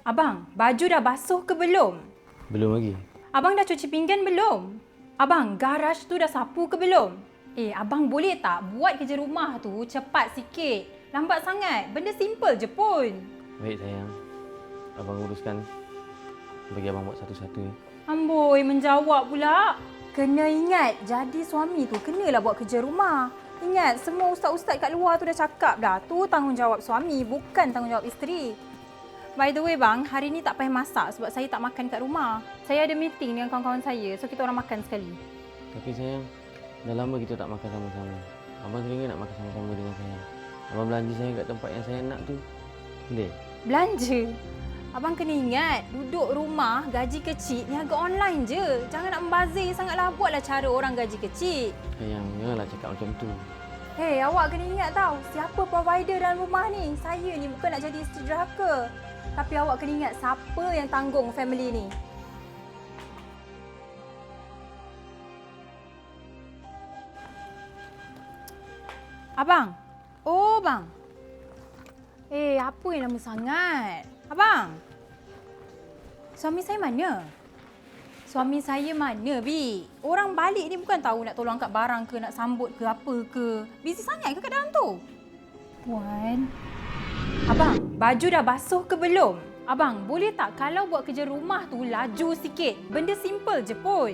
Abang, baju dah basuh ke belum? Belum lagi. Abang dah cuci pinggan belum? Abang, garaj tu dah sapu ke belum? Abang boleh tak buat kerja rumah tu cepat sikit? Lambat sangat. Benda simple je pun. Baik sayang. Abang uruskan. Bagi abang buat satu-satu ya. Amboi, menjawab pula. Kena ingat, jadi suami tu kenalah buat kerja rumah. Ingat, semua ustaz-ustaz kat luar tu dah cakap dah. Tu tanggungjawab suami, bukan tanggungjawab isteri. By the way bang, hari ni tak payah masak sebab saya tak makan kat rumah. Saya ada meeting dengan kawan-kawan saya, so kita orang makan sekali. Tapi sayang, dah lama kita tak makan sama-sama. Abang teringin nak makan sama-sama dengan sayang. Abang belanja saya kat tempat yang saya nak tu. Boleh? Belanja? Abang kena ingat, duduk rumah gaji kecil, niaga online je. Jangan nak membazir sangatlah, buatlah cara orang gaji kecil. Sayang, janganlah cakap macam tu. Awak kena ingat tau, siapa provider dalam rumah ni? Saya ni bukan nak jadi isteri derhaka. Tapi awak kena ingat siapa yang tanggung family ni. Abang. Oh, bang. Apa yang lama sangat? Abang. Suami saya mana? Suami saya mana, Bi? Orang balik ni bukan tahu nak tolong angkat barang ke, nak sambut ke, apa ke. Busy sangat ke kat dalam tu? Puan. Abang, baju dah basuh ke belum? Abang, boleh tak kalau buat kerja rumah tu laju sikit? Benda simple je pun.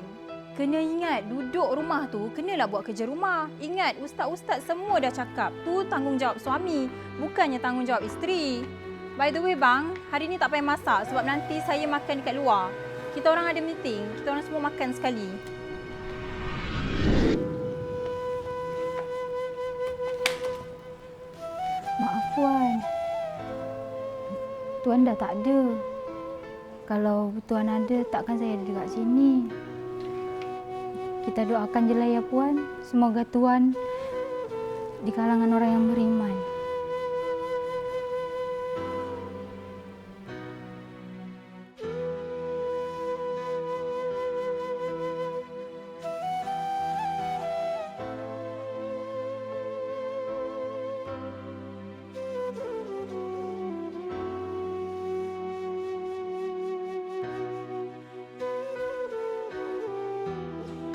Kena ingat, duduk rumah tu kenalah buat kerja rumah. Ingat, ustaz-ustaz semua dah cakap. Tu tanggungjawab suami, bukannya tanggungjawab isteri. By the way bang, hari ni tak payah masak sebab nanti saya makan dekat luar. Kita orang ada meeting, kita orang semua makan sekali. Maaf Puan, Tuan dah tak ada. Kalau Tuan ada, takkan saya ada dekat sini. Kita doakan je lah ya Puan. Semoga Tuan di kalangan orang yang beriman.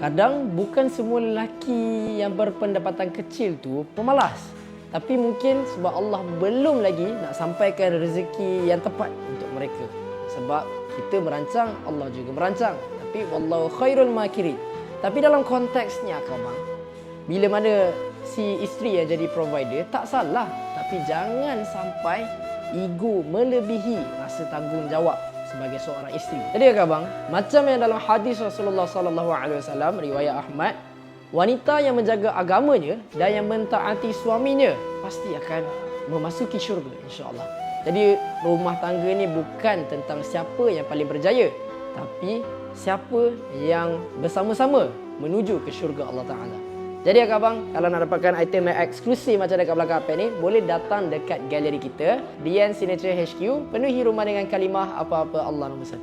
Kadang bukan semua lelaki yang berpendapatan kecil tu pemalas. Tapi mungkin sebab Allah belum lagi nak sampaikan rezeki yang tepat untuk mereka. Sebab kita merancang, Allah juga merancang. Tapi wallahu khairul makirin. Tapi dalam konteksnya abang, bila mana si isteri yang jadi provider tak salah, tapi jangan sampai ego melebihi rasa tanggungjawab sebagai seorang isteri. Jadi abang, macam yang dalam hadis Rasulullah sallallahu alaihi wasallam riwayat Ahmad, wanita yang menjaga agamanya dan yang mentaati suaminya pasti akan memasuki syurga insya-Allah. Jadi rumah tangga ni bukan tentang siapa yang paling berjaya, tapi siapa yang bersama-sama menuju ke syurga Allah Taala. Jadi abang, kalau nak dapatkan item yang eksklusif macam dekat belakang apa ni, boleh datang dekat galeri kita, Dian Signature HQ, penuhi rumah dengan kalimah apa-apa Allah nombor 1.